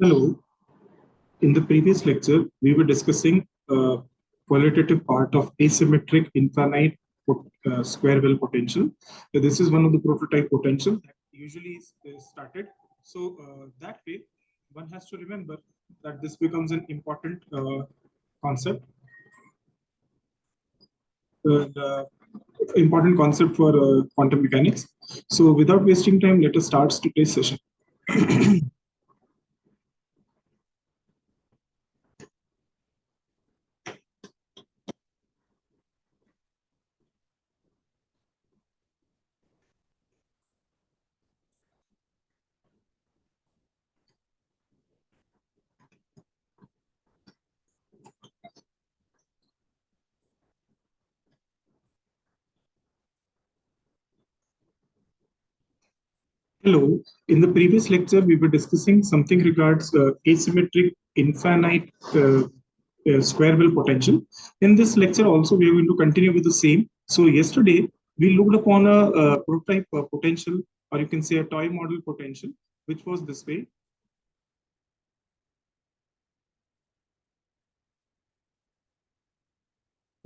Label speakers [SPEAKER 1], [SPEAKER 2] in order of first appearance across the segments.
[SPEAKER 1] Hello. In the previous lecture, we were discussing qualitative part of asymmetric infinite square well potential. This is one of the prototype potential that usually is started. So that way, one has to remember that this becomes an important concept, important concept for quantum mechanics. So without wasting time, let us start today's session. Hello. In the previous lecture, we were discussing something regards asymmetric infinite square well potential. In this lecture also, we are going to continue with the same. So yesterday, we looked upon a prototype potential, or you can say a toy model potential, which was this way.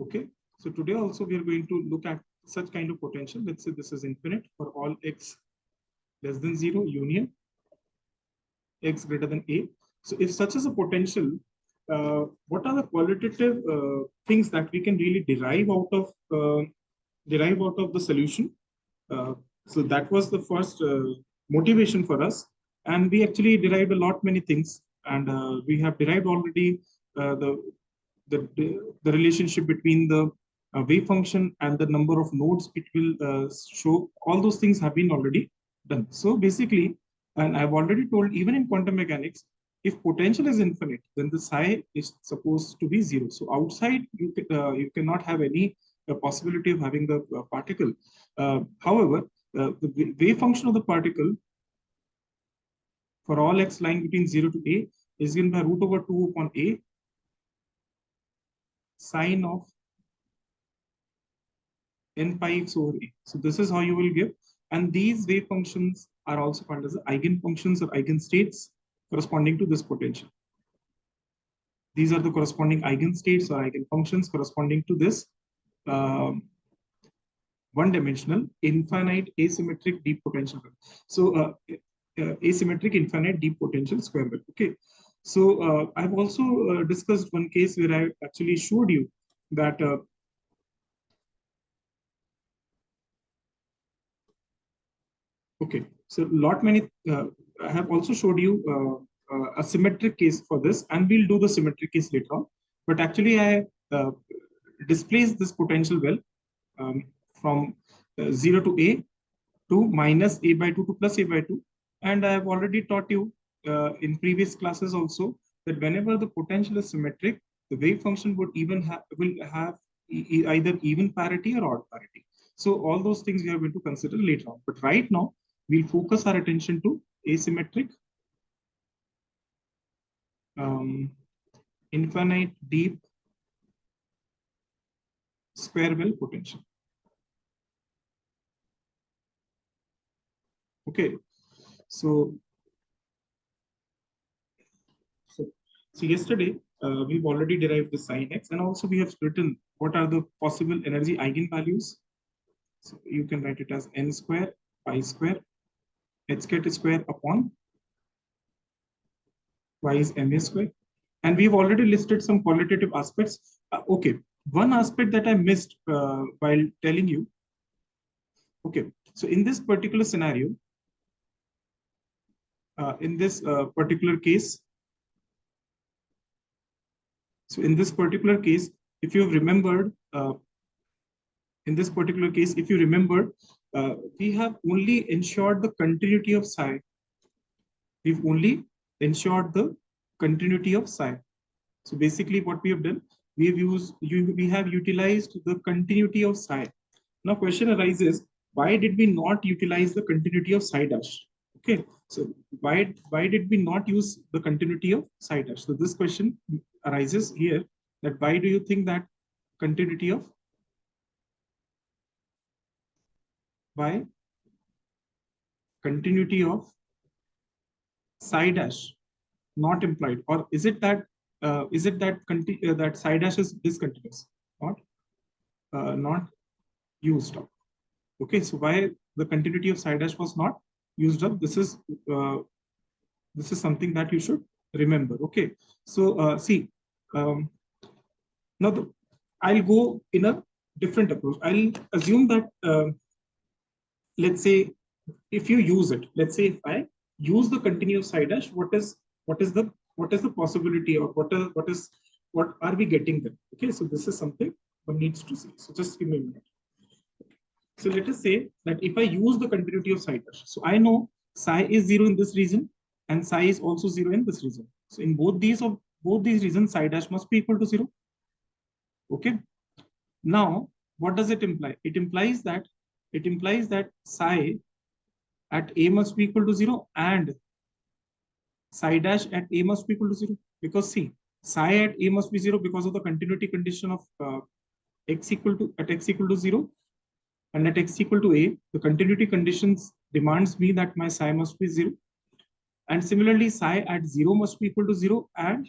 [SPEAKER 1] Okay. So today also, we are going to look at such kind of potential. Let's say this is infinite for all x less than 0 union x greater than a. So if such is a potential, what are the qualitative things that we can really derive out of the solution? So that was the first motivation for us, and we actually derived a lot many things, and we have derived already uh, the, the relationship between the wave function and the number of nodes it will show. All those things have been already done. So basically, and I've already told, even in quantum mechanics, if potential is infinite, then the psi is supposed to be zero. So outside, you cannot have any possibility of having the particle. However, the wave function of the particle for all x lying between 0 to a is given by root over 2 upon a sine of n pi x over a. So this is how you will give. And these wave functions are also called as eigenfunctions or eigenstates corresponding to this potential. These are the corresponding eigenstates or eigenfunctions corresponding to this one-dimensional infinite asymmetric deep potential. So asymmetric infinite deep potential square wave. Okay. So I've also discussed one case where I actually showed you that okay, so lot many. I have also showed you a symmetric case for this, and we'll do the symmetric case later on. But actually, I displaced this potential well from 0 to a to minus a by 2 to plus a by 2. And I have already taught you in previous classes also that whenever the potential is symmetric, the wave function will have either even parity or odd parity. So all those things we are going to consider later on. But right now, we'll focus our attention to asymmetric um, infinite deep square well potential. Okay, so so, so yesterday we've already derived the sine x, and also we have written what are the possible energy eigenvalues. So you can write it as n square pi square h cat square upon y is ma square. And we've already listed some qualitative aspects. Okay, one aspect that I missed while telling you. Okay, so in this particular scenario, in this particular case, so in this particular case, if you've remembered, in this particular case, if you remember, we have only ensured the continuity of psi. We've only ensured the continuity of psi. So basically what we have done, we have utilized the continuity of psi. Now question arises, why did we not utilize the continuity of psi dash? Okay, so why did we not use the continuity of psi dash? So this question arises here, that why do you think that continuity of why continuity of psi dash not implied, or is it that that psi dash is discontinuous, not not used up? Okay, so why the continuity of psi dash was not used up? Uh, this is something that you should remember. Okay, so see, um, now I'll go in a different approach. I'll assume that let's say if you use it, let's say if I use the continuous psi dash, what is the possibility, or what are we getting there? Okay, so this is something one needs to see. So just give me a minute. So let us say that if I use the continuity of psi dash, so I know psi is 0 in this region and psi is also 0 in this region. So in both these regions, psi dash must be equal to 0. Okay. Now, what does it imply? It implies that psi at a must be equal to 0 and psi dash at a must be equal to 0. Because see, psi at a must be 0 because of the continuity condition of x equal to 0 and at x equal to a, the continuity conditions demands me that my psi must be 0. And similarly, psi at 0 must be equal to 0 and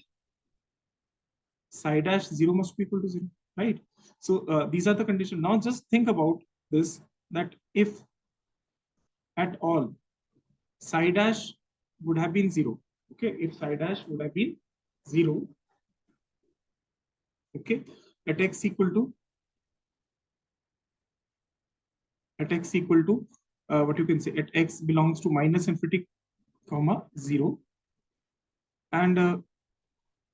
[SPEAKER 1] psi dash 0 must be equal to 0, right? So these are the conditions. Now just think about this, that if at all psi dash would have been 0, okay, if psi dash would have been 0, okay, at x equal to what you can say, at x belongs to minus infinity comma 0, and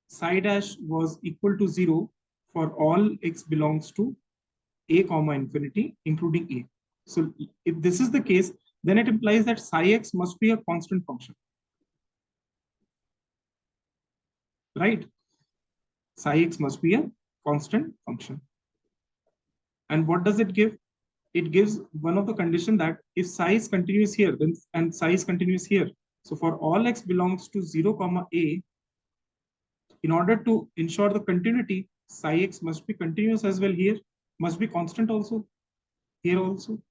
[SPEAKER 1] psi dash was equal to 0 for all x belongs to a comma infinity, including a. So if this is the case, then it implies that psi x must be a constant function, right? Psi x must be a constant function. And what does it give? It gives one of the condition that if psi is continuous here, then and psi is continuous here. So for all x belongs to 0 comma a, in order to ensure the continuity, psi x must be continuous as well here, must be constant also here also.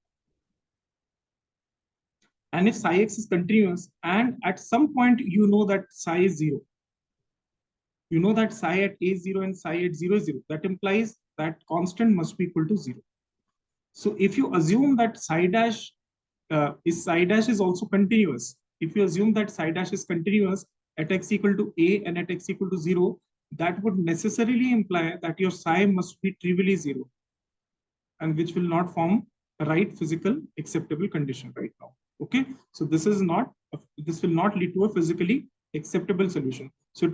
[SPEAKER 1] And if psi x is continuous and at some point you know that psi is 0, you know that psi at a is 0 and psi at 0 is 0, that implies that constant must be equal to 0. So if you assume that psi dash is also continuous, if you assume that psi dash is continuous at x equal to a and at x equal to 0, that would necessarily imply that your psi must be trivially 0, and which will not form a right physical acceptable condition right now. Okay, so this will not lead to a physically acceptable solution. So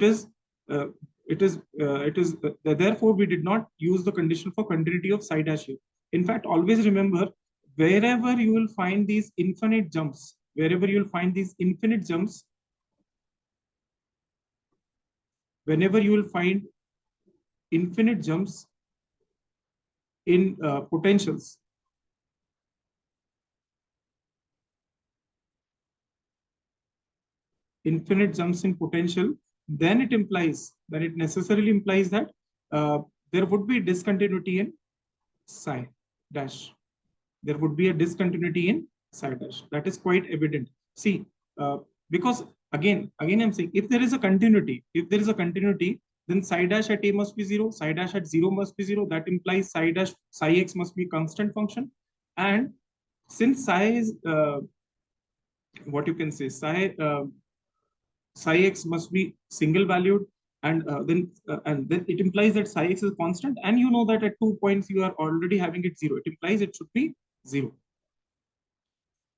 [SPEAKER 1] therefore we did not use the condition for continuity of psi dash here. In fact, always remember, wherever you will find these infinite jumps, whenever you will find these infinite jumps, whenever you will find infinite jumps in potentials, infinite jumps in potential, then it necessarily implies that there would be discontinuity in psi dash. There would be a discontinuity in psi dash. That is quite evident. See, because again I'm saying, if there is a continuity, then psi dash at a must be 0, psi dash at 0 must be 0. That implies psi x must be constant function. And since psi is what you can say, psi x must be single valued, and then it implies that psi x is constant, and you know that at 2 points you are already having it 0. It implies it should be 0.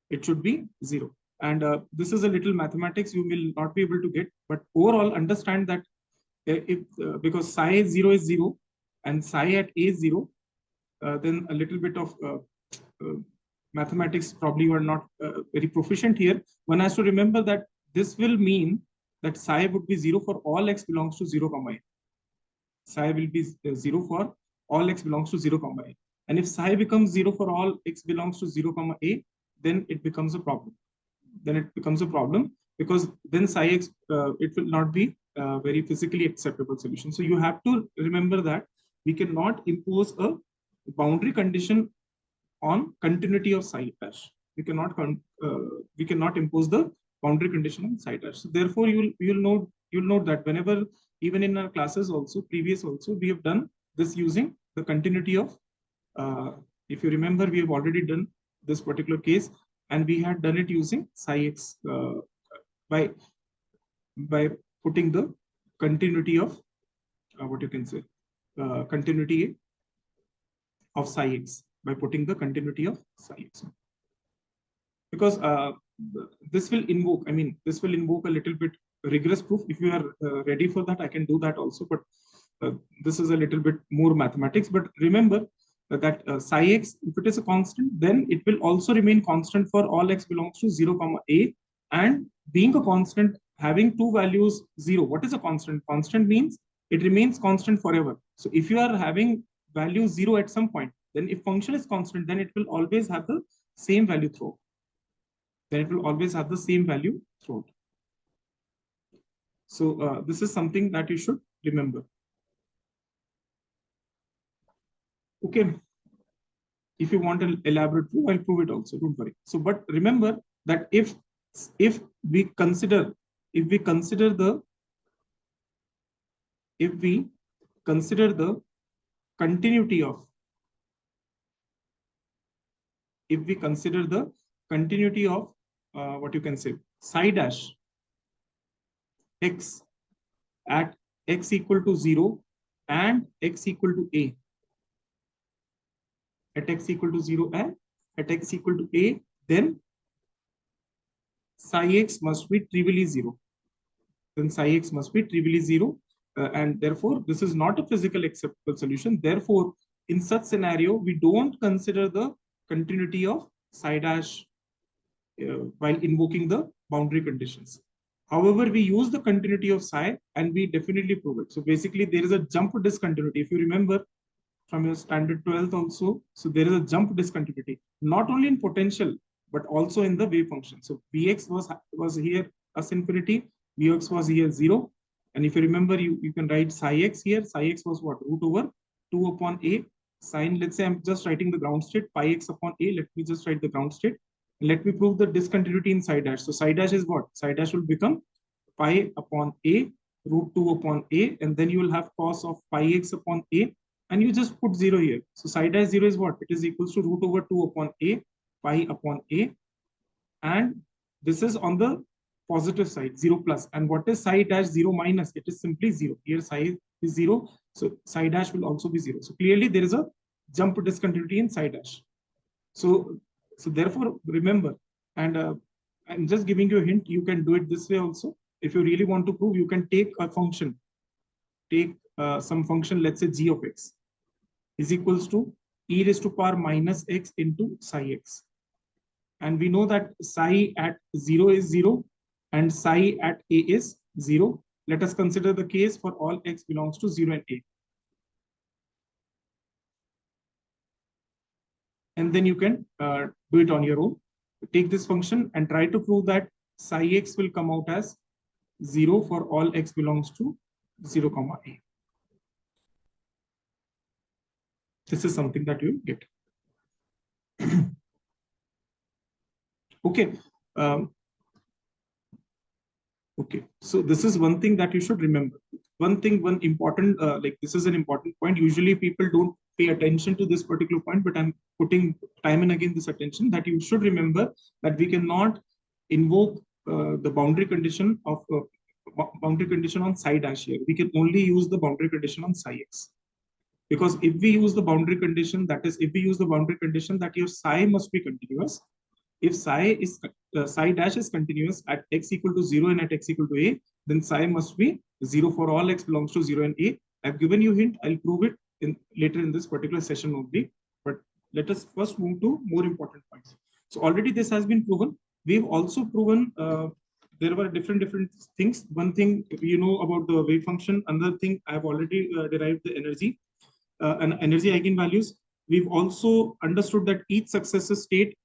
[SPEAKER 1] It should be 0. And this is a little mathematics you will not be able to get, but overall understand that if because psi is 0 and psi at a is 0, then a little bit of mathematics probably you are not very proficient here. One has to remember that this will mean that psi would be 0 for all x belongs to 0 comma a. Psi will be 0 for all x belongs to 0 comma a. And if psi becomes 0 for all x belongs to 0 comma a, then it becomes a problem. Because then psi x, it will not be a very physically acceptable solution. So you have to remember that we cannot impose a boundary condition on continuity of psi dash. We cannot impose the boundary condition on psi dash. So therefore, you'll note that whenever, even in our classes also, previous also, we have done this using the continuity of, if you remember, we have already done this particular case, and we had done it using psi x by putting the continuity of what you can say, continuity of psi x, by putting the continuity of psi x, because this will invoke, I mean, this will invoke a little bit rigorous proof. If you are ready for that, I can do that also, but this is a little bit more mathematics. But remember that psi x, if it is a constant, then it will also remain constant for all x belongs to 0 comma a, and being a constant, having two values 0. What is a constant? Constant means it remains constant forever. So if you are having value 0 at some point, then if function is constant, then it will always have the same value throughout. Then it will always have the same value throughout. So this is something that you should remember. Okay. If you want an elaborate proof, I'll prove it also. Don't worry. So, but remember that if we consider the continuity of what you can say, psi dash x at x equal to 0 and x equal to a, at x equal to 0 and at x equal to a, then psi x must be trivially 0. Then psi x must be trivially 0. And therefore, this is not a physical acceptable solution. Therefore, in such scenario, we don't consider the continuity of psi dash while invoking the boundary conditions. However, we use the continuity of psi and we definitely prove it. So basically, there is a jump discontinuity. If you remember from your standard 12th also, so there is a jump discontinuity, not only in potential, but also in the wave function. So Vx was here as infinity, Vx was here 0. And if you remember, you can write psi x here. Psi x was what? Root over 2 upon a sine, let's say I'm just writing the ground state, pi x upon a. Let me just write the ground state. Let me prove the discontinuity in psi dash. So psi dash is what? Psi dash will become pi upon a root 2 upon a, and then you will have cos of pi x upon a, and you just put 0 here. So psi dash 0 is what? It is equals to root over 2 upon a, pi upon a, and this is on the positive side, 0 plus. And what is psi dash 0 minus? It is simply 0. Here psi is 0, so psi dash will also be 0. So clearly there is a jump discontinuity in psi dash. So therefore, remember, and I'm just giving you a hint, you can do it this way also. If you really want to prove, you can take a function, some function, let's say g of x is equals to e raised to power minus x into psi x. And we know that psi at 0 is 0 and psi at a is 0. Let us consider the case for all x belongs to 0 and a. And then you can do it on your own. Take this function and try to prove that psi x will come out as 0 for all x belongs to 0 comma a. This is something that you get. Okay. Okay. So this is one thing that you should remember. One important, this is an important point. Usually people don't pay attention to this particular point, but I'm putting time and again this attention that you should remember that we cannot invoke the boundary condition of boundary condition on psi dash here. We can only use the boundary condition on psi x. Because if we use the boundary condition, that is, if we use the boundary condition that your psi must be continuous, if psi dash is continuous at x equal to 0 and at x equal to a, then psi must be 0 for all x belongs to 0 and a. I've given you a hint. I'll prove it later in this particular session only. But let us first move to more important points. So already this has been proven. We've also proven there were different things. One thing you know about the wave function. Another thing I've already derived the energy and energy eigenvalues. We've also understood that each successive state,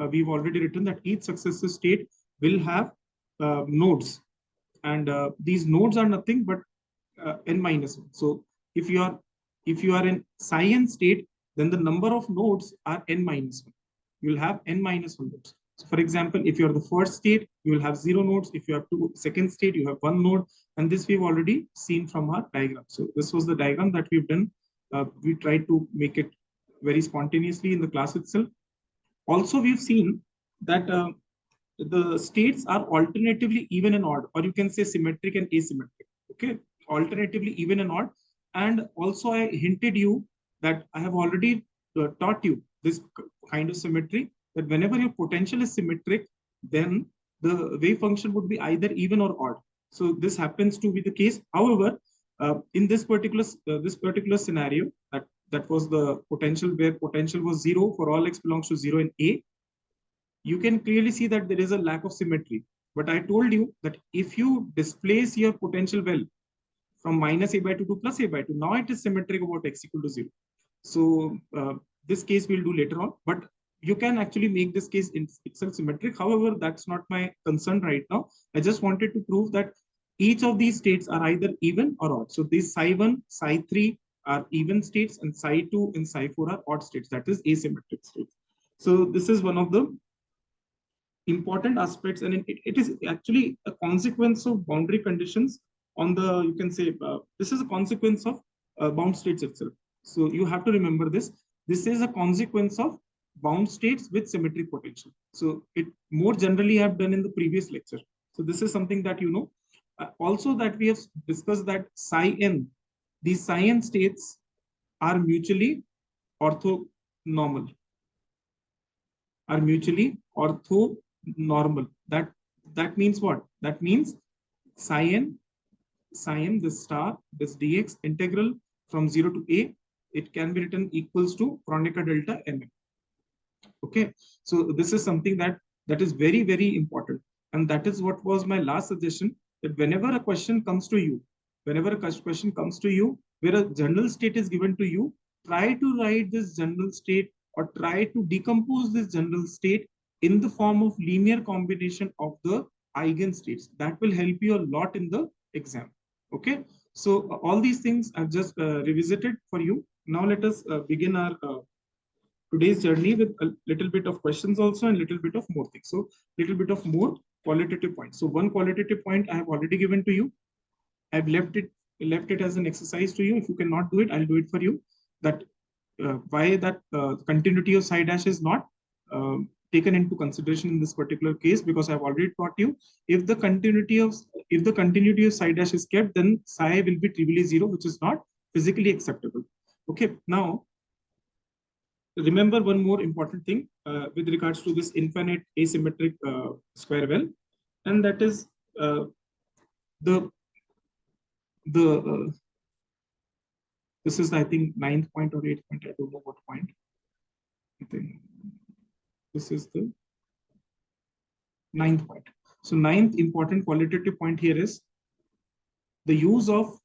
[SPEAKER 1] we've already written that each successive state will have nodes, and these nodes are nothing but n minus 1. So if you are in psi n state, then the number of nodes are n minus 1. You will have n minus 1 nodes. So for example, if you're the first state, you will have 0 nodes. If you have second state, you have 1 node. And this we've already seen from our diagram. So this was the diagram that we've done. We tried to make it very spontaneously in the class itself. Also, we've seen that the states are alternatively even and odd, or you can say symmetric and asymmetric. Okay, alternatively even and odd. And also, I hinted you that I have already taught you this kind of symmetry, that whenever your potential is symmetric, then the wave function would be either even or odd. So this happens to be the case. However, in this particular scenario, that was the potential where potential was 0 for all x belongs to 0 in A, you can clearly see that there is a lack of symmetry. But I told you that if you displace your potential well from minus a by 2 to plus a by 2, now it is symmetric about x equal to 0. So this case we'll do later on, but you can actually make this case in itself symmetric. However, that's not my concern right now. I just wanted to prove that each of these states are either even or odd. So these psi1, psi3 are even states, and psi2 and psi4 are odd states, that is asymmetric states. So this is one of the important aspects, and it is actually a consequence of boundary conditions on the, you can say, this is a consequence of bound states itself. So you have to remember this. This is a consequence of bound states with symmetric potential. So it more generally have done in the previous lecture. So this is something that you know. Also that we have discussed that psi n, these psi n states are mutually orthonormal, are mutually orthonormal. That means what? That means psi n, this star, this dx integral from 0 to a, it can be written equals to Kronecker delta mm. Okay, so this is something that is very, very important, and that is what was my last suggestion, that whenever a question comes to you, where a general state is given to you, try to write this general state, or try to decompose this general state in the form of linear combination of the eigenstates. That will help you a lot in the exam. Okay, so all these things I've just revisited for you. Now let us begin our today's journey with a little bit of questions also, and little bit of more things. So little bit of more qualitative points. So one qualitative point I have already given to you. I've left it as an exercise to you. If you cannot do it, I'll do it for you. That why that continuity of psi dash is not taken into consideration in this particular case, because I've already taught you, if the continuity of psi dash is kept, then psi will be trivially 0, which is not physically acceptable. Okay, now remember one more important thing with regards to this infinite asymmetric square well, and that is the this is, I think, 9th point or 8th point. I don't know what point. I think this is the 9th point. So 9th important qualitative point here is the use of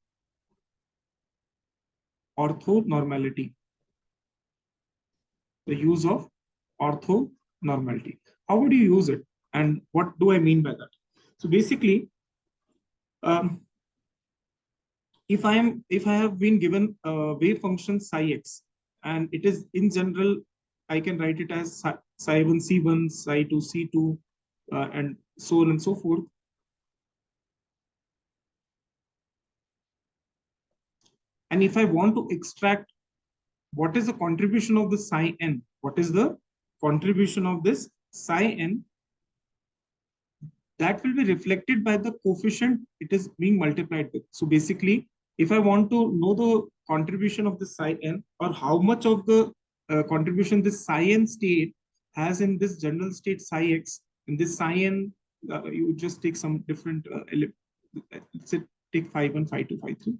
[SPEAKER 1] orthonormality. The use of orthonormality. How would you use it? And what do I mean by that? So basically, if I have been given a wave function psi x, and it is in general, I can write it as psi1 c1, psi2 c2, and so on and so forth. And if I want to extract what is the contribution of the psi n, what is the contribution of this psi n, that will be reflected by the coefficient it is being multiplied with. So basically, if I want to know the contribution of the psi n, or how much of the contribution this psi n state has in this general state psi x, in this psi n, you just take some different, let's say take phi 1, phi 2, phi 3.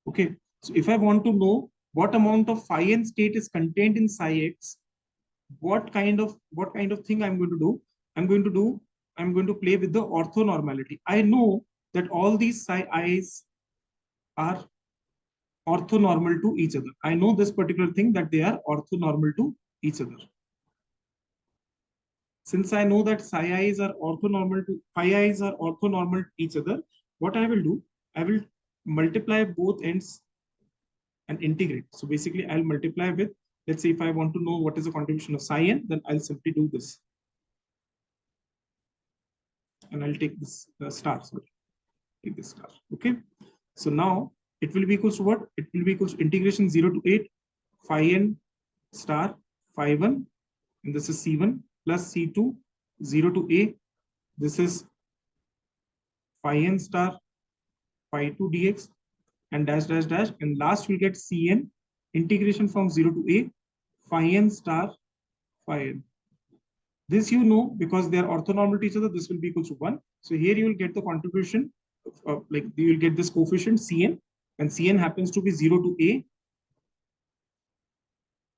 [SPEAKER 1] Okay, so if I want to know what amount of phi n state is contained in psi x, what kind of thing I'm going to do? I'm going to play with the orthonormality. I know that all these psi i's are orthonormal to each other. I know this particular thing, that they are orthonormal to each other. Since I know that psi i's are orthonormal to phi i's are orthonormal to each other, what I will do, I will multiply both ends and integrate. So basically, I'll multiply with, let's say if I want to know what is the contribution of psi n, then I'll simply do this. and I'll take this star. Sorry, take this star. Okay. So now it will be equals to what? It will be equals to integration 0 to 8 phi n star phi 1, and this is C1 plus C2 0 to A. This is phi n star phi 2 dx and dash dash dash, and last we'll get Cn integration from 0 to A phi n star phi n. This you know because they are orthonormal to each other. This will be equal to 1. So here you will get the contribution of like you will get this coefficient Cn, and Cn happens to be 0 to A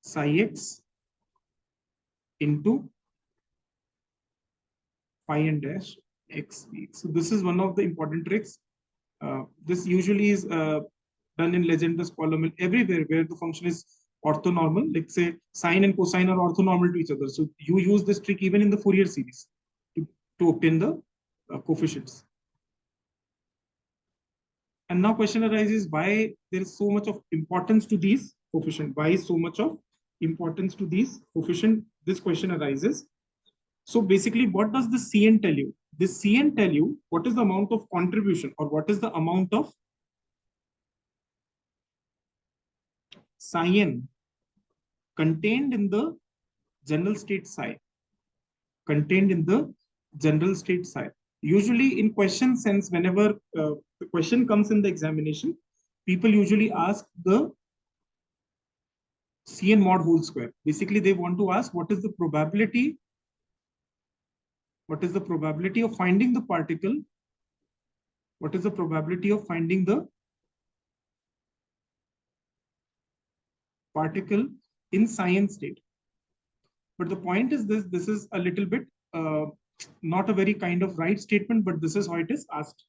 [SPEAKER 1] psi x into phi n dash x. So this is one of the important tricks. This usually is done in Legendre's polynomial everywhere where the function is orthonormal. Like say sine and cosine are orthonormal to each other. So you use this trick even in the Fourier series to obtain the coefficients. And now question arises why there is so much of importance to these coefficients. Why is so much of importance to these coefficients? This question arises. So basically, what does the Cn tell you? This Cn tell you what is the amount of contribution or what is the amount of psi n contained in the general state psi. Contained in the general state psi. Usually in question sense, whenever the question comes in the examination, people usually ask the Cn mod whole square. Basically, they want to ask what is the probability of finding the particle? What is the probability of finding the particle in psi state? But the point is this is a little bit not a very kind of right statement, but this is how it is asked.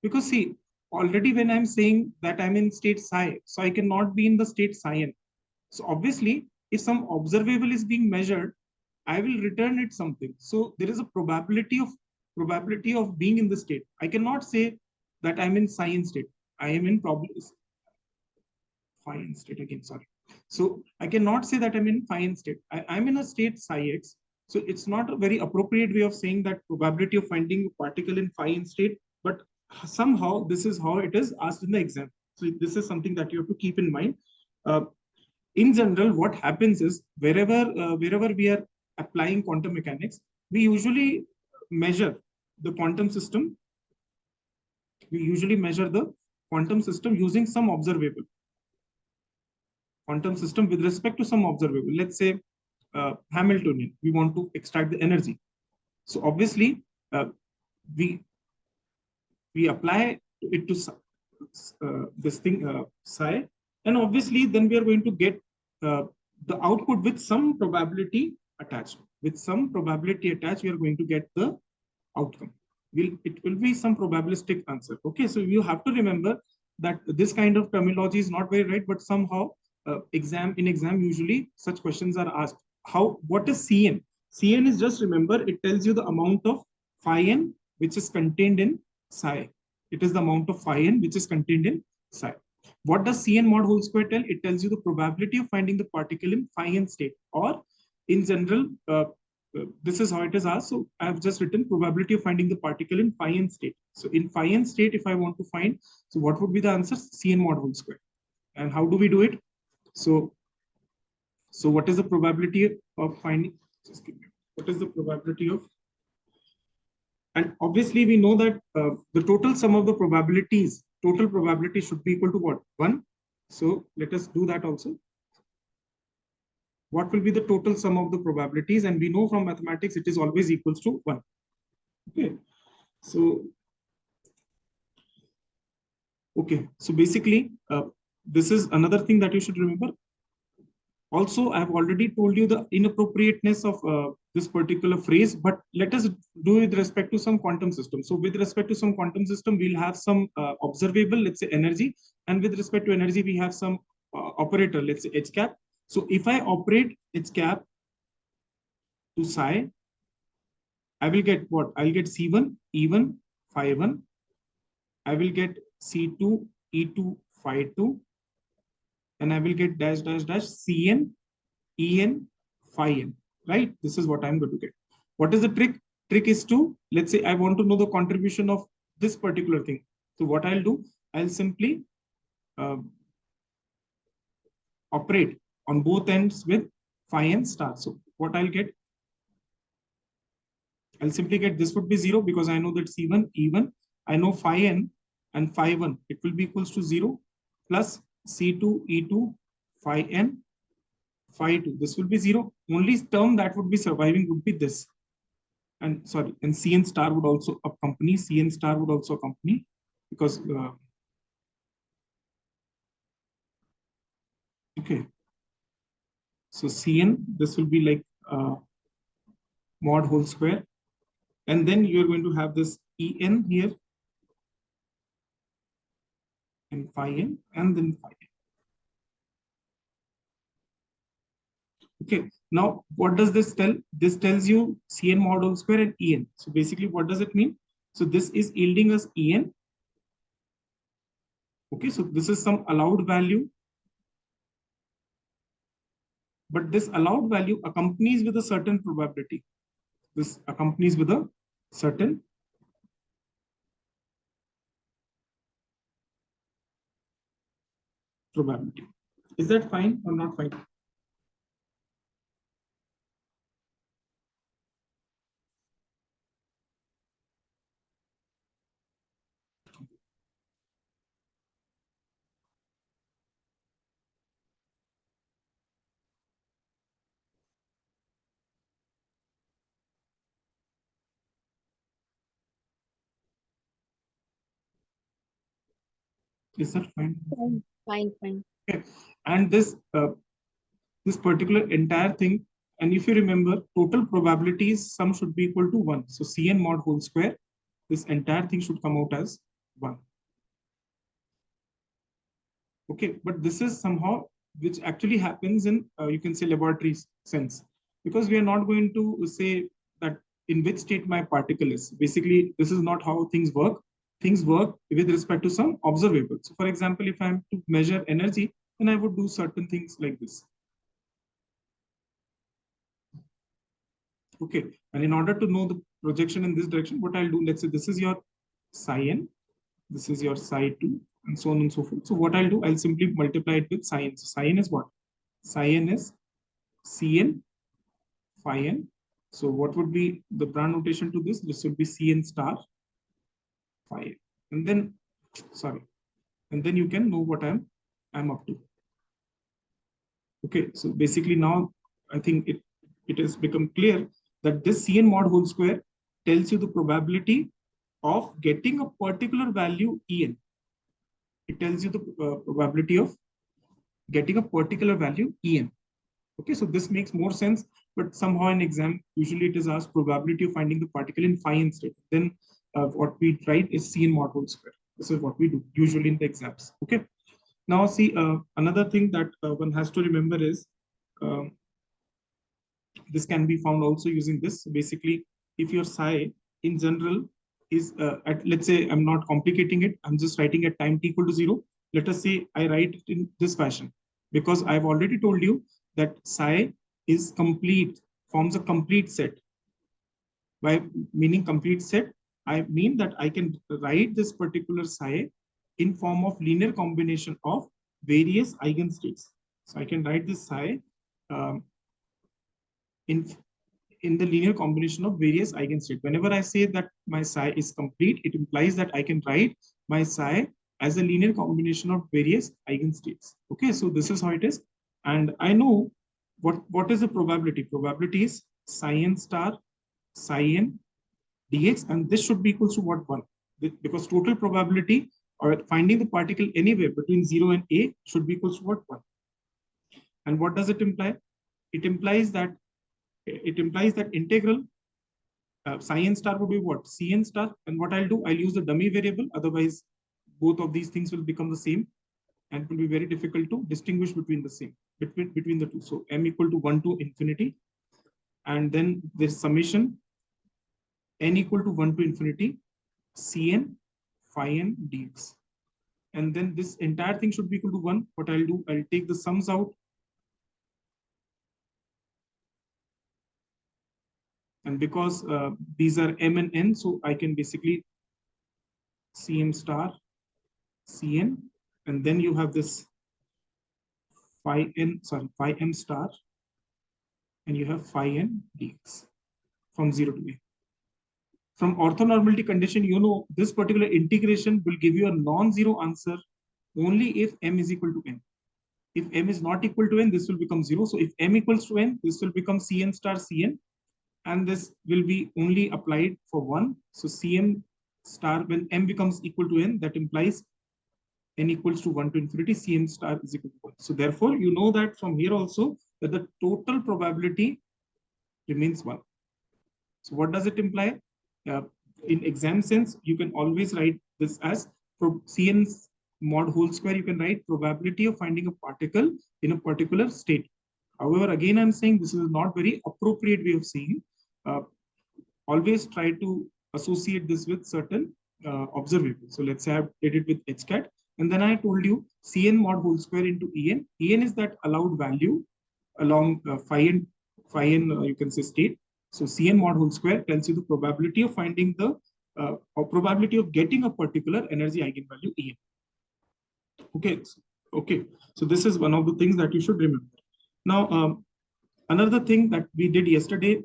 [SPEAKER 1] Because see, already when I'm saying that I'm in state psi, so I cannot be in the state psi n. So obviously, if some observable is being measured, I will return it something. So there is a probability of being in the state. I cannot say that I'm in psi n state. I am in phi n state again, sorry. So I cannot say that I'm in phi n state. I'm in a state psi x. So it's not a very appropriate way of saying that probability of finding a particle in phi n state, but somehow this is how it is asked in the exam. So this is something that you have to keep in mind. In general, what happens is wherever we are applying quantum mechanics, we usually measure the quantum system. We usually measure the quantum system using some observable. Quantum system with respect to some observable. Let's say Hamiltonian. We want to extract the energy. So obviously, we apply it to this thing psi, and obviously then we are going to get the output with some probability attached. With some probability attached, we are going to get the outcome. It will be some probabilistic answer. Okay, so you have to remember that this kind of terminology is not very right, but somehow exam usually such questions are asked. What is Cn? Cn is just remember it tells you the amount of phi n which is contained in psi. It is the amount of phi n which is contained in psi. What does Cn mod whole square tell? It tells you the probability of finding the particle in phi n state, or in general, this is how it is asked. So I have just written probability of finding the particle in phi n state. So in phi n state, if I want to find, so what would be the answer? Cn mod whole square. And how do we do it? So what is the probability of finding? Just give me. What is the probability of? And obviously we know that the total sum of the probabilities, total probability should be equal to what? 1. So let us do that also. What will be the total sum of the probabilities? And we know from mathematics it is always equals to 1. Okay. So basically, this is another thing that you should remember. Also, I have already told you the inappropriateness of this particular phrase, but let us do with respect to some quantum system. So with respect to some quantum system, we'll have some observable, let's say energy. And with respect to energy, we have some operator, let's say h cap. So if I operate h cap to psi, I will get what? I'll get C1, E1, phi 1. I will get C2, E2, phi 2. And I will get dash dash dash Cn, En, phi n, right? This is what I'm going to get. What is the trick? trick is to, let's say I want to know the contribution of this particular thing. So what I'll do, I'll simply operate on both ends with phi n star. So what I'll get, I'll simply get this would be 0 because I know that C1, E1, I know phi n and phi 1, it will be equals to 0 plus C2, E2, phi n, phi 2. This will be 0. Only term that would be surviving would be this. And sorry, and Cn star would also accompany, Cn star would also accompany because, okay. So Cn, this will be like mod whole square. And then you're going to have this En here and phi n and then phi n. Okay, now what does this tell? This tells you Cn mod whole square and En. So basically, what does it mean? So this is yielding us En. Okay, so this is some allowed value. But this allowed value accompanies with a certain probability. This accompanies with a certain probability. Is that fine or not fine? Is that fine?
[SPEAKER 2] Fine, fine.
[SPEAKER 1] Okay. And this particular entire thing, and if you remember, total probabilities sum should be equal to 1. So Cn mod whole square, this entire thing should come out as 1. Okay, but this is somehow which actually happens in you can say laboratory sense, because we are not going to say that in which state my particle is. Basically, this is not how things work. Things work with respect to some observable. So for example, if I'm to measure energy, then I would do certain things like this. Okay, and in order to know the projection in this direction, what I'll do, let's say this is your psi n, this is your psi 2, and so on and so forth. So what I'll do, I'll simply multiply it with psi n. So psi n is what? Psi n is Cn phi n. So what would be the brand notation to this? This would be Cn star phi n. And then, sorry, and then you can know what I'm up to. Okay, so basically now I think it has become clear that this Cn mod whole square tells you the probability of getting a particular value En. It tells you the probability of getting a particular value En. Okay, so this makes more sense, but somehow in exam, usually it is asked probability of finding the particle in phi n state. Then what we write is Cn mod whole square. This is what we do usually in the exams. Okay. Now see, another thing that one has to remember is um, this can be found also using this. So basically, if your psi in general is at, let's say I'm not complicating it, I'm just writing at time t equal to 0. Let us say I write it in this fashion, because I've already told you that psi is complete, forms a complete set. By meaning complete set, I mean that I can write this particular psi in form of linear combination of various eigenstates. So I can write this psi um, in in the linear combination of various eigenstates. Whenever I say that my psi is complete, it implies that I can write my psi as a linear combination of various eigenstates. Okay, so this is how it is. And I know what is the probability. Probability is psi n star psi n dx, and this should be equal to what? 1. Because total probability or finding the particle anywhere between 0 and a should be equal to what? 1. And what does it imply? It implies that integral psi n star would be what? Cn star. And what I'll do, I'll use the dummy variable. Otherwise, both of these things will become the same, and it will be very difficult to distinguish between the same, between the two. So m equal to 1 to infinity, and then this summation n equal to 1 to infinity Cn phi n dx. And then this entire thing should be equal to 1. What I'll do, I'll take the sums out, And because these are m and n, so I can basically Cm star, Cn, and then you have this phi m star, and you have phi n dx from 0 to a. From orthonormality condition, you know this particular integration will give you a non-zero answer only if m is equal to n. If m is not equal to n, this will become 0. So if m equals to n, this will become Cn star Cn, and this will be only applied for 1. So Cm star, when m becomes equal to n, that implies n equals to 1 to infinity, Cm star is equal to 1. So therefore, you know that from here also that the total probability remains 1. So what does it imply? In exam sense, you can always write this as Cn mod whole square. You can write probability of finding a particle in a particular state. However, again, I'm saying this is not very appropriate way of saying. Always try to associate this with certain observables. So let's say I did it with HCAT, and then I told you Cn mod whole square into En. En is that allowed value along phi n, you can say state. So Cn mod whole square tells you the probability of finding the or probability of getting a particular energy eigenvalue En. Okay, okay. So this is one of the things that you should remember. Now, another thing that we did yesterday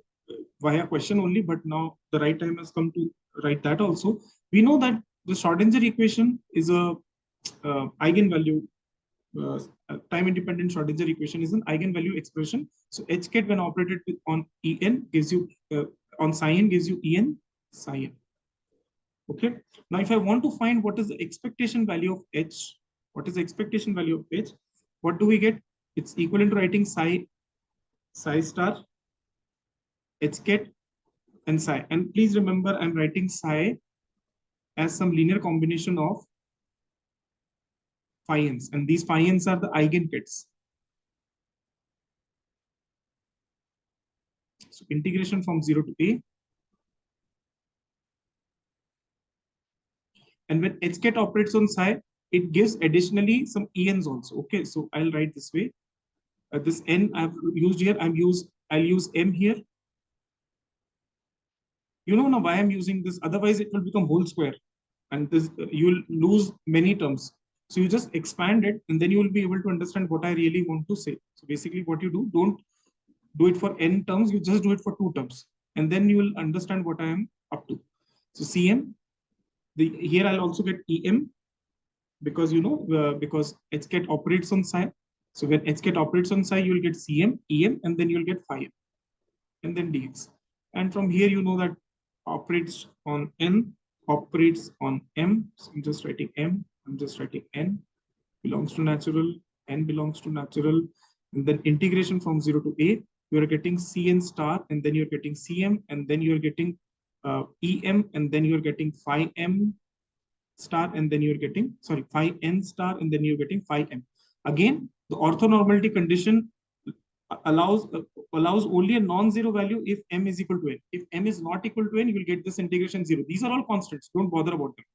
[SPEAKER 1] via question only, but now the right time has come to write that also. We know that the Schrodinger equation is a eigenvalue, time-independent Schrodinger equation is an eigenvalue expression. So Hk when operated with on En gives you on psi n gives you En psi n. Okay. Now, if I want to find what is the expectation value of H, what is the expectation value of H? What do we get? It's equivalent to writing psi star, Hk, and psi. And please remember, I'm writing psi as some linear combination of phi n's, and these phi n's are the eigenkets. So integration from 0 to a. And when Hk operates on psi, it gives additionally some en's also. Okay, so I'll write this way. This n I've used here, I'll use m here. You know now why I'm using this, otherwise it will become whole square, and this you will lose many terms. So you just expand it, and then you will be able to understand what I really want to say. So basically what you do, don't do it for n terms, you just do it for 2 terms, and then you will understand what I am up to. So Cm, here I'll also get Em, because you know because Hk operates on psi. So when Hk operates on psi, you will get Cm, Em, and then you'll get phi m, and then dx. And from here you know that operates on n, operates on m. So I'm just writing m, I'm just writing n, belongs to natural, n belongs to natural, and then integration from 0 to a, you're getting Cn star, and then you're getting Cm, and then you're getting Em, and then you're getting phi m star, and then you're getting, phi n star, and then you're getting phi m. Again, the orthonormality condition allows only a non-zero value if m is equal to n. If m is not equal to n, you will get this integration 0. These are all constants. Don't bother about them.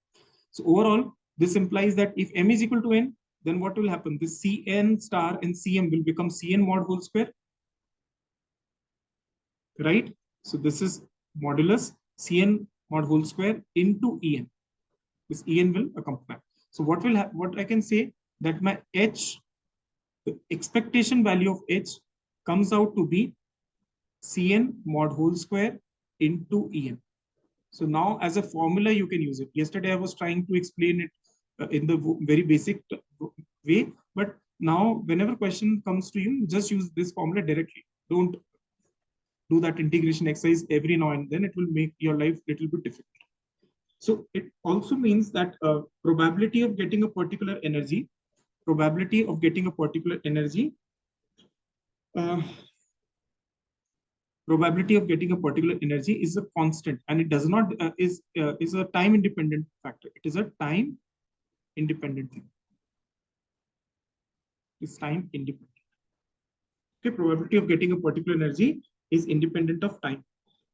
[SPEAKER 1] So overall, this implies that if m is equal to n, then what will happen? This Cn star and Cm will become Cn mod whole square, right? So this is modulus Cn mod whole square into En. This En will accompany. So what will what I can say that my H, the expectation value of H comes out to be Cn mod whole square into En. So now as a formula, you can use it. Yesterday, I was trying to explain it in the very basic way, but now whenever question comes to you, just use this formula directly. Don't do that integration exercise every now and then. It will make your life a little bit difficult. So it also means that probability of getting a particular energy, probability of getting a particular energy is a constant, and it does not is a time independent factor. It is a time independent thing. It's time independent. Okay, probability of getting a particular energy is independent of time.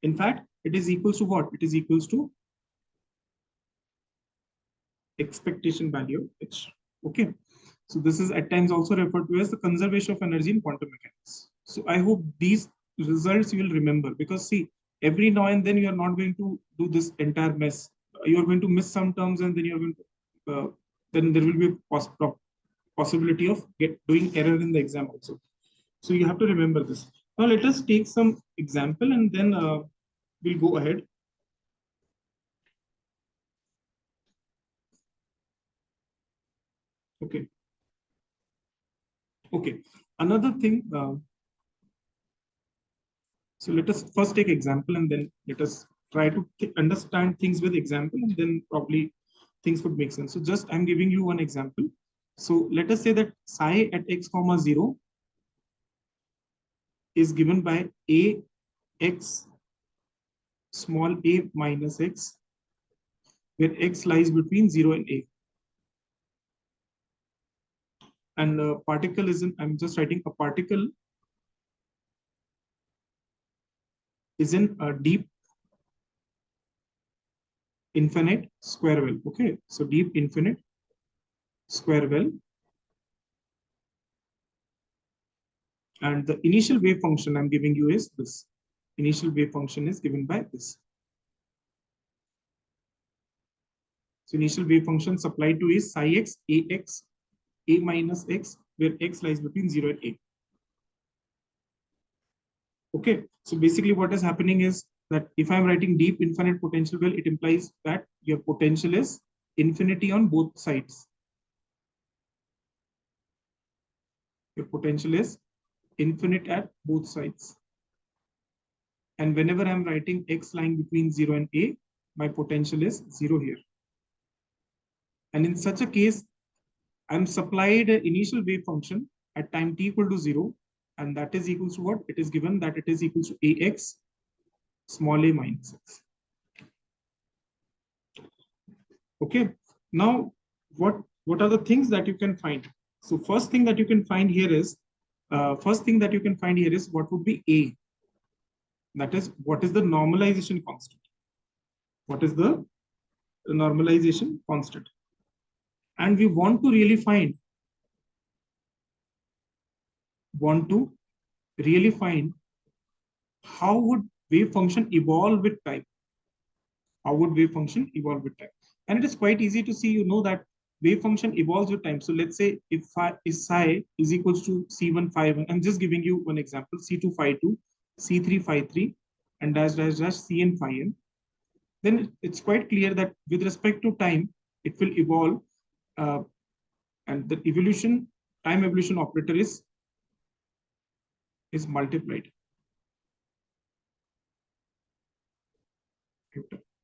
[SPEAKER 1] In fact, it is equals to what? It is equals to expectation value H. Okay, so this is at times also referred to as the conservation of energy in quantum mechanics. So I hope these results you will remember, because see, every now and then you are not going to do this entire mess. You are going to miss some terms, and then you're going to then there will be a possibility of doing error in the exam also. So you have to remember this. Now let us take some example, and then we'll go ahead. Okay. Okay. Another thing. So let us first take example, and then let us try to understand things with example, and then probably things would make sense. So just I'm giving you one example. So let us say that psi at x comma 0 is given by a x small a minus x, where x lies between 0 and a. And particle is in, I'm just writing a particle is in a deep infinite square well. Okay, so deep infinite square well. And the initial wave function I'm giving you is this. Initial wave function is given by this. So initial wave function supplied to is psi x, ax, a minus x, where x lies between 0 and a. Okay, so basically what is happening is that if I'm writing deep infinite potential well, it implies that your potential is infinity on both sides. Your potential is infinite at both sides. And whenever I'm writing x lying between 0 and a, my potential is 0 here. And in such a case, I'm supplied an initial wave function at time t equal to 0, and that is equals to what? It is given that it is equals to ax small a minus x. Okay, now what are the things that you can find? So first thing that you can find here is what would be a. That is, what is the normalization constant? What is the normalization constant? And we want to really find how would wave function evolve with time. How would wave function evolve with time? And it is quite easy to see, you know, that wave function evolves with time. So let's say if psi is equals to C1 phi 1, I'm just giving you one example, C2 phi 2, C3 phi 3, and dash dash dash Cn phi n, then it's quite clear that with respect to time, it will evolve, and the time evolution operator is multiplied.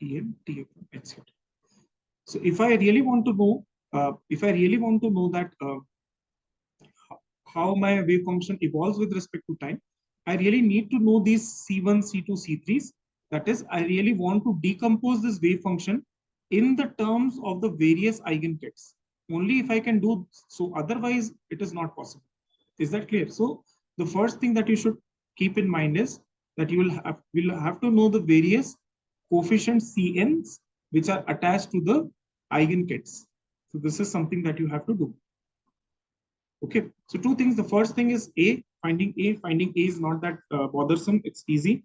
[SPEAKER 1] En, T, etc. So if I really want to know, that how my wave function evolves with respect to time, I really need to know these C1, C2, C3s. That is, I really want to decompose this wave function in the terms of the various eigenkets. Only if I can do so, otherwise it is not possible. Is that clear? So the first thing that you should keep in mind is that you will have to know the various coefficients Cn's which are attached to the eigenkets. So this is something that you have to do. Okay, so two things. The first thing is finding A. Finding A is not that bothersome. It's easy.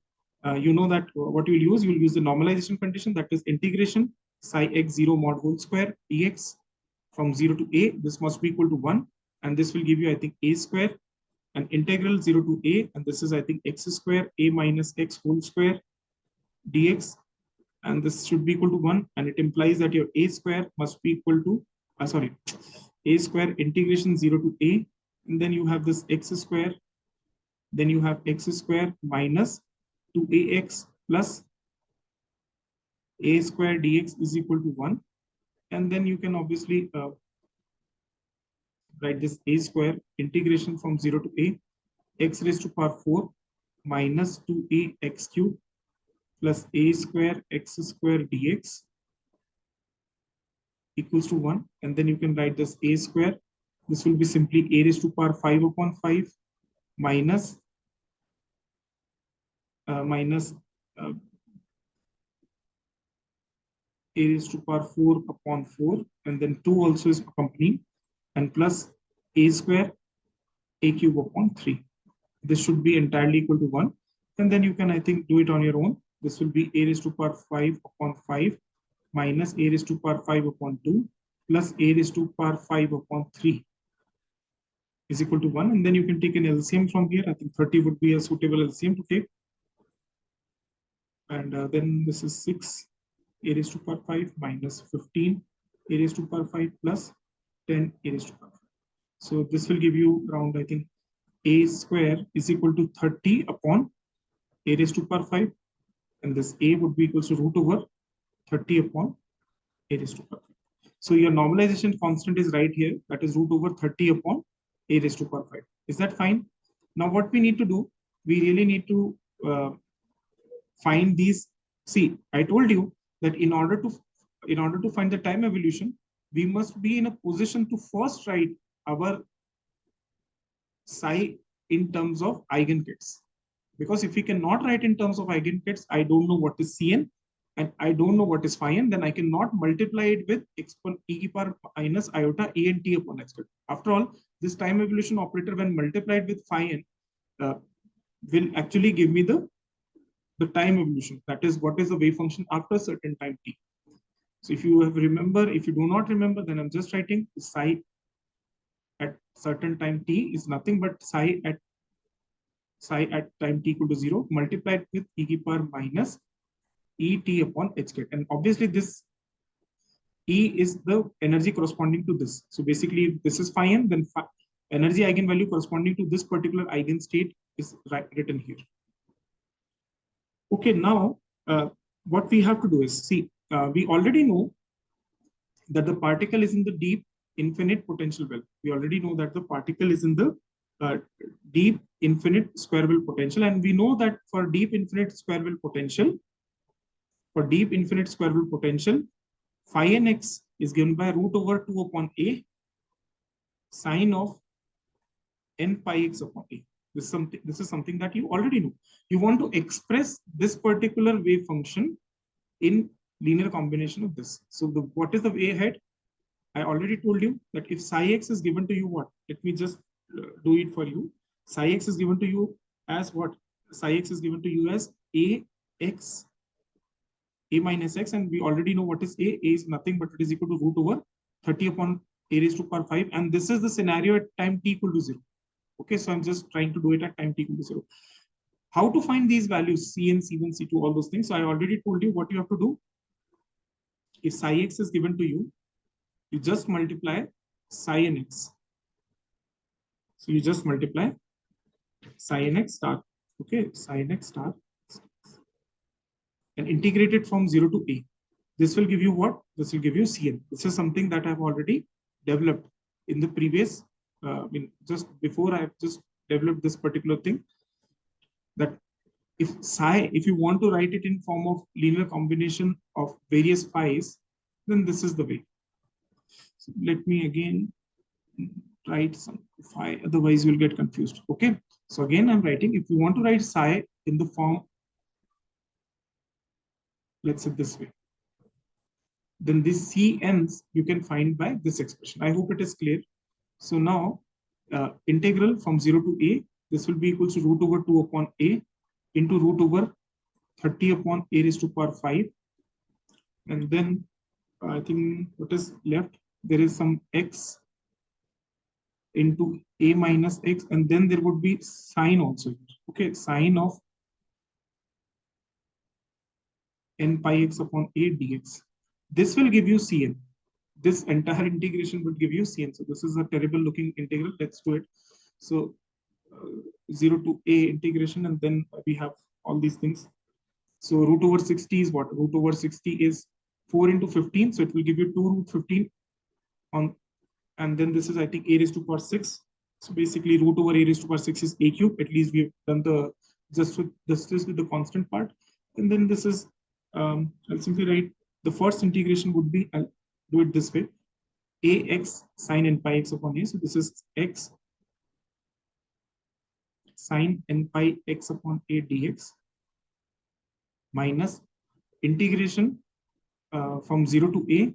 [SPEAKER 1] You know that what you'll use the normalization condition, that is integration psi x 0 mod whole square dx from 0 to a. This must be equal to 1, and this will give you, I think, a square, and integral 0 to a, and this is, I think, x square a minus x whole square dx, and this should be equal to 1, and it implies that your a square must be equal to a square integration 0 to a, and then you have this x square, then you have x square minus 2ax plus a square dx is equal to 1, and then you can obviously write this a square integration from 0 to a x raised to power 4 minus 2a x cube plus a square x square dx equals to 1, and then you can write this a square. This will be simply a raised to power 5 upon 5 minus a raised to power 4 upon 4, and then 2 also is accompanying, and plus a square a cube upon 3. This should be entirely equal to 1, and then you can, I think, do it on your own. This will be a raised to power 5 upon 5 minus a raised to power 5 upon 2 plus a raised to power 5 upon 3 is equal to 1. And then you can take an LCM from here. I think 30 would be a suitable LCM to take. And then this is 6 a raised to power 5 minus 15 a raised to power 5 plus 10 a raised to power 5. So this will give you around, I think, a square is equal to 30 upon a raised to power 5. And this a would be equal to root over 30 upon a raised to power 5. So your normalization constant is right here. That is root over 30 upon a raised to power 5. Is that fine? Now what we need to do, we really need to find these. See, I told you that in order to find the time evolution, we must be in a position to first write our psi in terms of eigenkets. Because if we cannot write in terms of eigenkets, I don't know what is Cn and I don't know what is phi n, then I cannot multiply it with e power minus iota a and t upon x. After all, this time evolution operator, when multiplied with phi n, will actually give me the time evolution. That is, what is the wave function after a certain time t. So if you remember, if you do not remember, then I'm just writing psi at certain time t is nothing but psi at time t equal to 0 multiplied with e power minus et upon h. And obviously this E is the energy corresponding to this. So basically, if this is phi n, then energy eigenvalue corresponding to this particular eigenstate is written here. Okay, now what we have to do is, see, we already know that the particle is in the deep infinite potential well. We already know that the particle is in the deep infinite square well potential. And we know that for deep infinite square well potential, phi n x is given by root over 2 upon a sine of n pi x upon a. This is something that you already know. You want to express this particular wave function in linear combination of this. So what is the way ahead? I already told you that if psi x is given to you, what? Let me just do it for you. Psi x is given to you as what? Psi x is given to you as a minus x, and we already know what is a. A is nothing but it is equal to root over 30 upon a raised to power 5. And this is the scenario at time t equal to 0. Okay, so I'm just trying to do it at time t equal to 0. How to find these values, Cn, C1, C2, all those things. So I already told you what you have to do. If psi x is given to you, you just multiply psi n x. So you just multiply psi n x star. Okay, psi n x star. And integrate it from 0 to a. This will give you what? This will give you Cn. This is something that I've already developed in the previous, just before I've just developed this particular thing. That if you want to write it in form of linear combination of various phi's, then this is the way. So let me again write some phi, otherwise you'll get confused. Okay. So again, I'm writing, if you want to write psi in the form, let's say this way, then this Cn's you can find by this expression. I hope it is clear. So now integral from 0 to a, this will be equal to root over 2 upon a into root over 30 upon a raised to power 5. And then I think what is left, there is some x into a minus x, and then there would be sine also. Okay, sine of n pi x upon a dx. This will give you Cn. This entire integration would give you Cn. So this is a terrible looking integral. Let's do it. So 0 to a integration, and then we have all these things. So root over 60 is what? Root over 60 is 4 into 15. So it will give you 2 root 15 on, and then this is, I think, a raised to power 6. So basically root over a raised to power 6 is a cube. At least we've done the just with the constant part. And then this is, I'll simply write the first integration would be, I'll do it this way, ax sine n pi x upon a. So this is x sine n pi x upon a dx minus integration from 0 to a,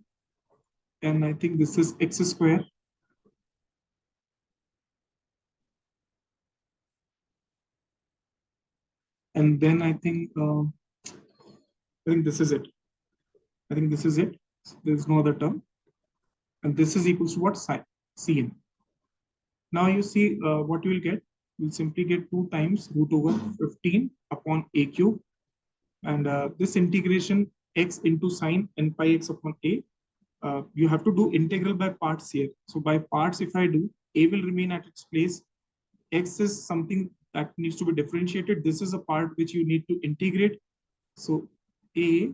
[SPEAKER 1] and I think this is x square and then I think I think this is it. I think this is it. There's no other term. And this is equals to what? Cn. Now you see what you will get. You'll simply get 2 times root over 15 upon a cube. And this integration x into sine n pi x upon a. You have to do integral by parts here. So by parts, if I do, a will remain at its place. X is something that needs to be differentiated. This is a part which you need to integrate. So a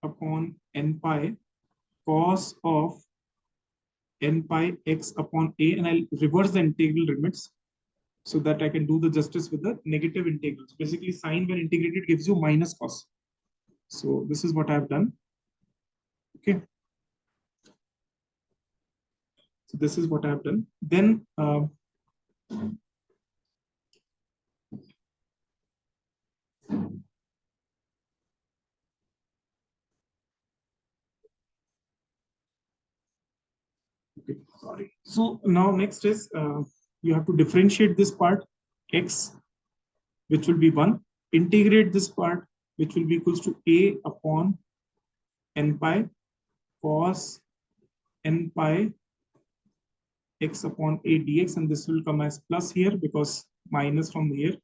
[SPEAKER 1] upon n pi cos of n pi x upon a, and I'll reverse the integral limits so that I can do the justice with the negative integrals. Basically, sine when integrated gives you minus cos. So this is what I've done. Okay. So this is what I've done. Then okay, sorry. So now next is you have to differentiate this part x, which will be 1, integrate this part, which will be equals to a upon n pi cos n pi x upon a dx, and this will come as plus here because minus from here,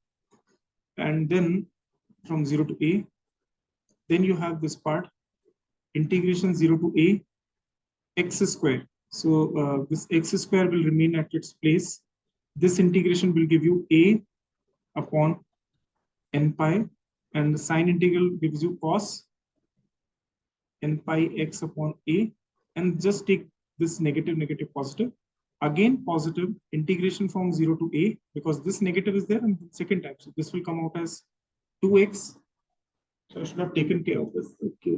[SPEAKER 1] and then from 0 to a. Then you have this part, integration 0 to a x square. So this x square will remain at its place. This integration will give you a upon n pi, and the sine integral gives you cos n pi x upon a, and just take this negative, negative, positive. Again, positive integration from 0 to a, because this negative is there and the second time. So this will come out as 2x. So I should have taken care of this. Okay.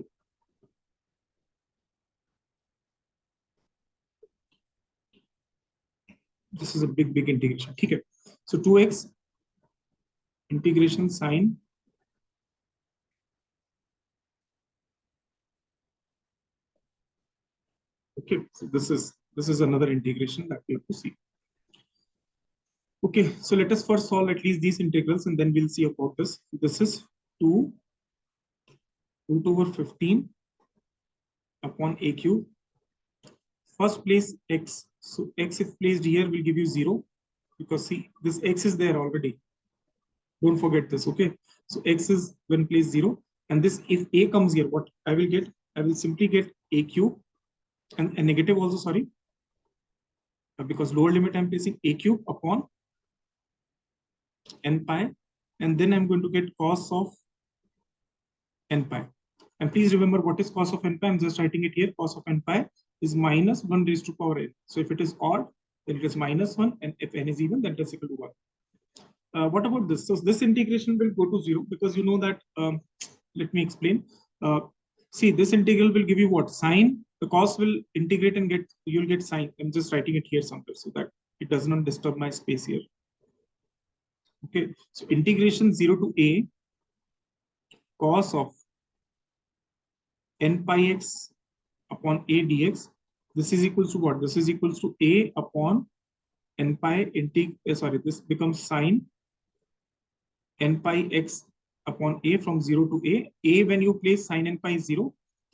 [SPEAKER 1] This is a big, big integration. Okay. So 2x integration sine okay. So this is another integration that we have to see. Okay, so let us first solve at least these integrals and then we'll see about this. This is 2 root over 15 upon a cube. First place x. So x if placed here will give you 0, because see this x is there already. Don't forget this, okay? So x is when placed 0, and this if a comes here, what I will get? I will simply get a cube and a negative also, sorry, because lower limit I'm placing a cube upon n pi, and then I'm going to get cos of n pi. And please remember what is cos of n pi. I'm just writing it here. Cos of n pi is minus 1 raised to power n. So if it is odd, then it is minus 1, and if n is even, then it is equal to 1. What about this? So this integration will go to 0 because you know that, let me explain. See, this integral will give you what? Sine. The cos will integrate and you'll get sine. I'm just writing it here somewhere so that it does not disturb my space here. Okay, so integration 0 to a cos of n pi x upon a dx. This is equals to what? This is equals to a upon n pi sorry, this becomes sine n pi x upon a from 0 to a. A when you place sine n pi is 0,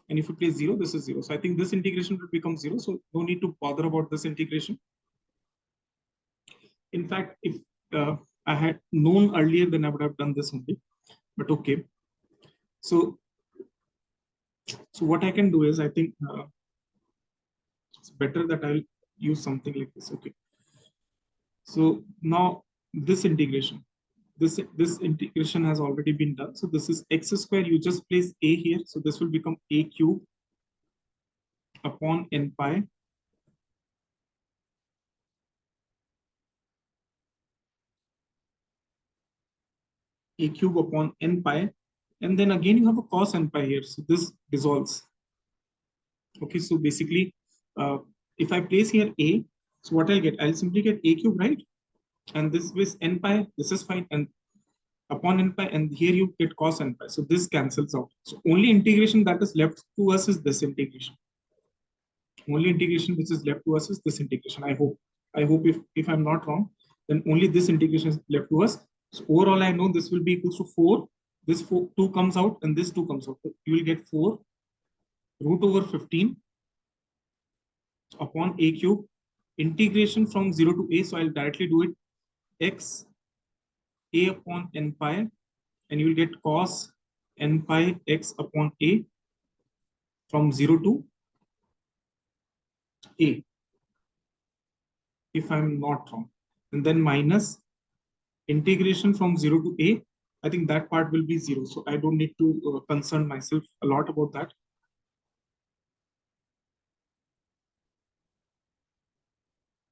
[SPEAKER 1] and if you place 0, this is 0. So I think this integration will become 0. So no need to bother about this integration. In fact, if I had known earlier, then I would have done this only. But okay. So what I can do is, I think it's better that I'll use something like this. Okay. So now this integration, this integration has already been done. So this is x square. You just place a here. So this will become a cube upon n pi a cube upon n pi, and then again you have a cos n pi here. So this dissolves. Okay, so basically, if I place here a, so what I'll get? I'll simply get a cube, right? And this with n pi, this is fine, and upon n pi, and here you get cos n pi. So this cancels out. So only integration that is left to us is this integration. Only integration which is left to us is this integration. I hope if I'm not wrong, then only this integration is left to us. So overall, I know this will be equals to 4 this 2 comes out and this 2 comes out. You will get 4 root over 15 upon a cube, integration from 0 to a. So I'll directly do it, x a upon n pi, and you will get cos n pi x upon a from 0 to a, if I'm not wrong. And then minus integration from 0 to a. I think that part will be 0. So I don't need to concern myself a lot about that.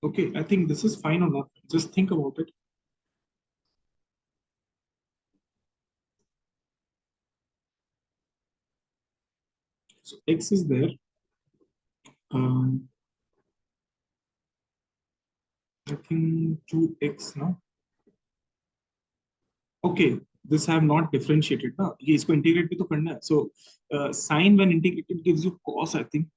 [SPEAKER 1] Okay, I think this is fine or not. Just think about it. So x is there. I think 2x now. Okay, this I have not differentiated. Na? ये इसको integrate भी तो करना है. So sine when integrated gives you cos, I think,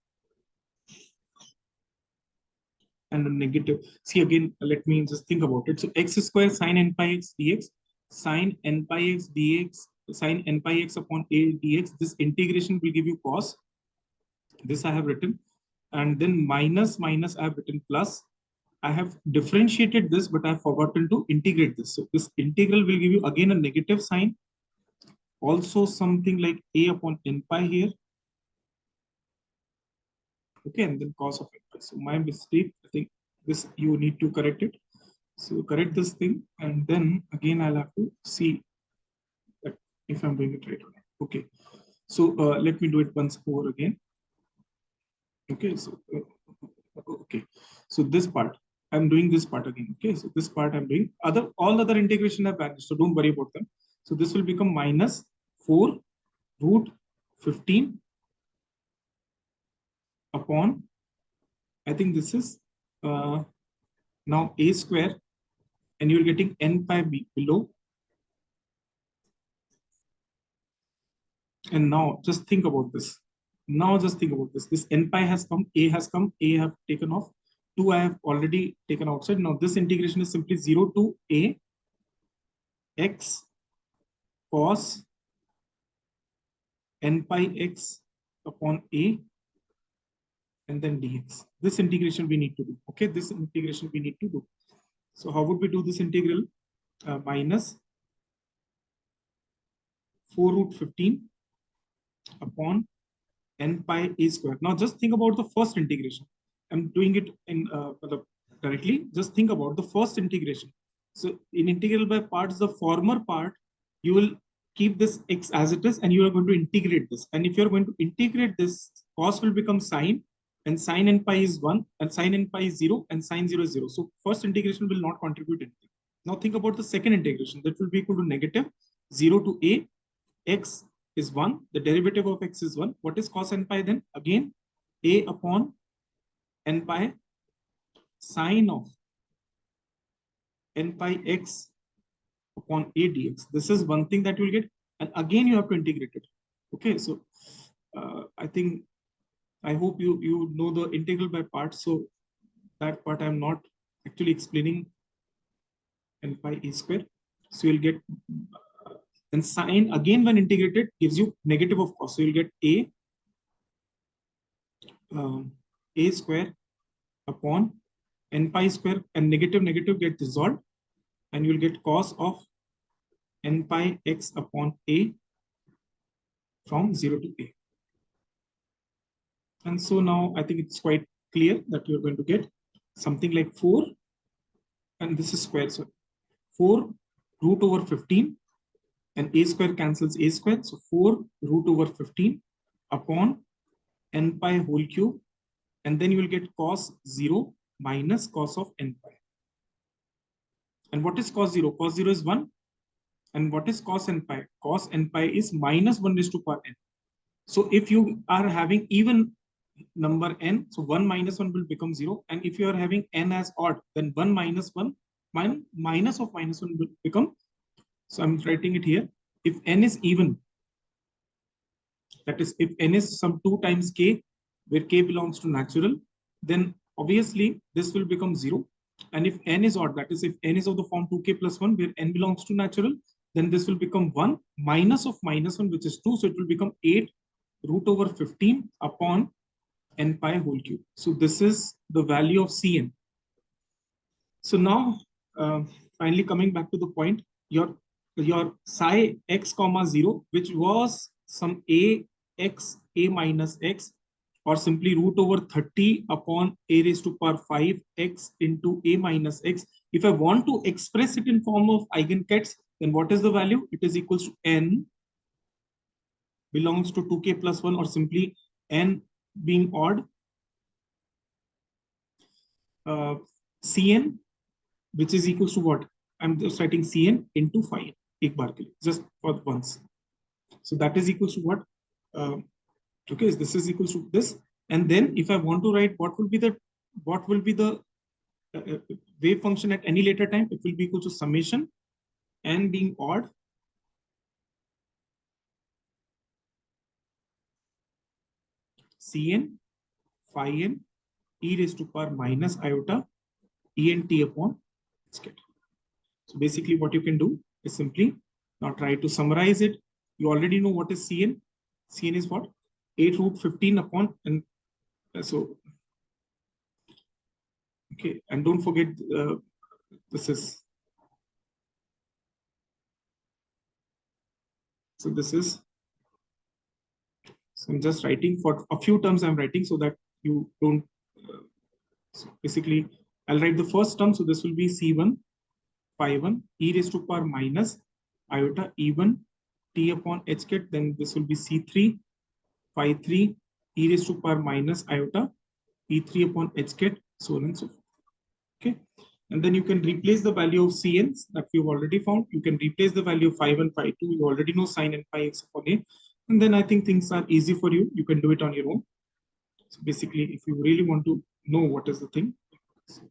[SPEAKER 1] and a negative. See again, let me just think about it. So x square sine n pi x dx, sine n pi x dx, sine n pi x upon a dx. This integration will give you cos. This I have written, and then minus minus I have written plus. I have differentiated this, but I have forgotten to integrate this. So this integral will give you again a negative sign. Also something like a upon n pi here. Okay, and then cos of n pi. So my mistake, I think this you need to correct it. So correct this thing, and then again I'll have to see that if I'm doing it right or not. Okay, so let me do it once more again. Okay, so okay, so this part I'm doing this part again. Okay, so this part I'm doing all other integration have vanished, so don't worry about them. So this will become minus 4 root 15 upon, I think this is now a square, and you're getting n pi below. And now just think about this. Now just think about this. This n pi has come, a has come, a have taken off, 2 I have already taken outside. Now this integration is simply 0 to a x cos n pi x upon a, and then dx. This integration we need to do. Okay, this integration we need to do. So how would we do this integral? Minus 4 root 15 upon n pi a square. Now just think about the first integration. I'm doing it in directly. Just think about the first integration. So in integral by parts, the former part, you will keep this x as it is, and you are going to integrate this. And if you're going to integrate this, cos will become sine, and sine n pi is 1, and sine n pi is 0, and sine 0 is 0. So first integration will not contribute anything. Now think about the second integration. That will be equal to negative 0 to a, x is 1, the derivative of x is 1. What is cos n pi then? Again, a upon n pi sine of n pi x upon a dx. This is one thing that you will get, and again you have to integrate it. Okay, so I hope you know the integral by parts. So that part I'm not actually explaining n pi a square. So you'll get and sine again when integrated gives you negative of cos. So you'll get a square upon n pi square, and negative negative get dissolved, and you'll get cos of n pi x upon a from 0 to a. And so now I think it's quite clear that you're going to get something like 4, and this is square. So 4 root over 15, and a square cancels a square. So 4 root over 15 upon n pi whole cube, and then you will get cos 0 minus cos of n pi. And what is cos 0? Cos 0 is 1. And what is cos n pi? Cos n pi is minus 1 raised to power n. So if you are having even number n, so 1 minus 1 will become 0. And if you are having n as odd, then 1 minus 1 minus of minus 1 will become. So I'm writing it here. If n is even, that is, if n is some 2 times k, where k belongs to natural, then obviously this will become 0. And if n is odd, that is, if n is of the form 2k plus 1, where n belongs to natural, then this will become 1 minus of minus 1, which is 2. So it will become 8 root over 15 upon n pi whole cube. So this is the value of Cn. So now, finally coming back to the point, your psi x comma 0, which was some a x a minus x, or simply root over 30 upon a raised to power 5 x into a minus x. If I want to express it in form of eigenkets, then what is the value? It is equals to n belongs to 2k plus 1, or simply n being odd, Cn, which is equals to what? I'm just writing Cn into phi ek bar ke liye, just for once. So that is equals to what? Okay, this is equals to this. And then if I want to write what will be the wave function at any later time, it will be equal to summation n being odd Cn phi n e raised to power minus iota en t upon skit. So basically what you can do is simply now try to summarize it. You already know what is Cn. Cn is what? 8 root 15 upon, and so, okay, and don't forget this is, so this is, so I'm just writing for a few terms, I'm writing so that you don't, so basically I'll write the first term. So this will be C1 phi 1 e raised to power minus iota E1 t upon h ket. Then this will be C3 phi 3 e raised to power minus iota E3 upon h ket, so on and so forth. Okay. And then you can replace the value of Cn that we've already found. You can replace the value of phi 1, phi 2. You already know sin n pi x upon a. And then I think things are easy for you. You can do it on your own. So basically, if you really want to know what is the thing. So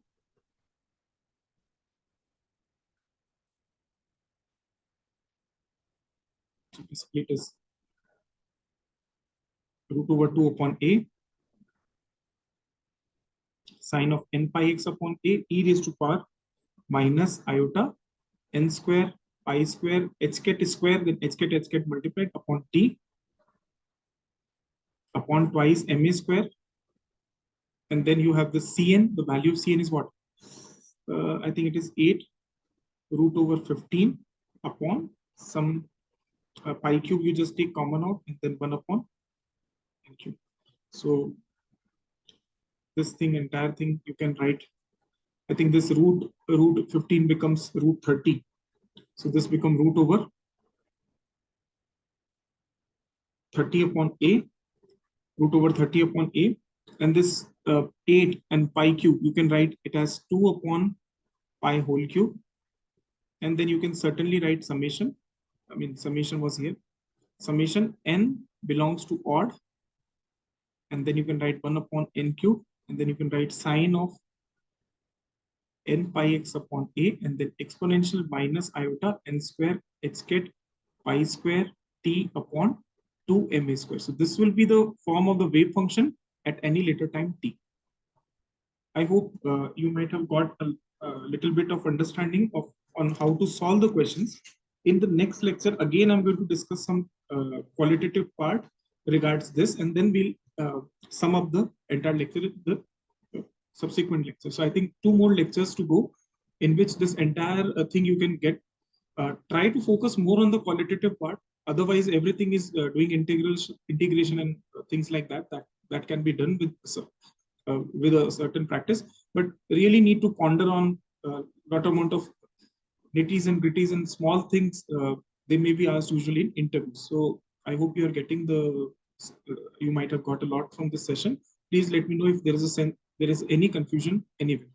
[SPEAKER 1] basically, it is root over 2 upon a sine of n pi x upon a e raised to power minus iota n square pi square h ket square, then h ket multiplied upon t upon twice ma square. And then you have the Cn. The value of Cn is what? I think it is 8 root over 15 upon some pi cube. You just take common out, and then 1 upon n cube. So this thing, entire thing, you can write. I think this root 15 becomes root 30. So this becomes root over 30 upon a, root over 30 upon a. And this 8 and pi cube, you can write it as 2 upon pi whole cube. And then you can certainly write summation. I mean, summation was here. Summation n belongs to odd. And then you can write 1 upon n cube. And then you can write sine of n pi x upon a, and then exponential minus iota n square h ket pi square t upon 2 ma square. So this will be the form of the wave function at any later time t. I hope you might have got a little bit of understanding of on how to solve the questions. In the next lecture, again, I'm going to discuss some qualitative part regards this, and then we'll sum up the entire lecture in the subsequent lecture. So I think 2 more lectures to go, in which this entire thing you can get. Try to focus more on the qualitative part. Otherwise, everything is doing integration and things like that. That can be done with a certain practice, but really need to ponder on a lot amount of nitties and gritties and small things. They may be asked usually in interviews. So I hope you are getting you might have got a lot from this session. Please let me know if there is any confusion anywhere.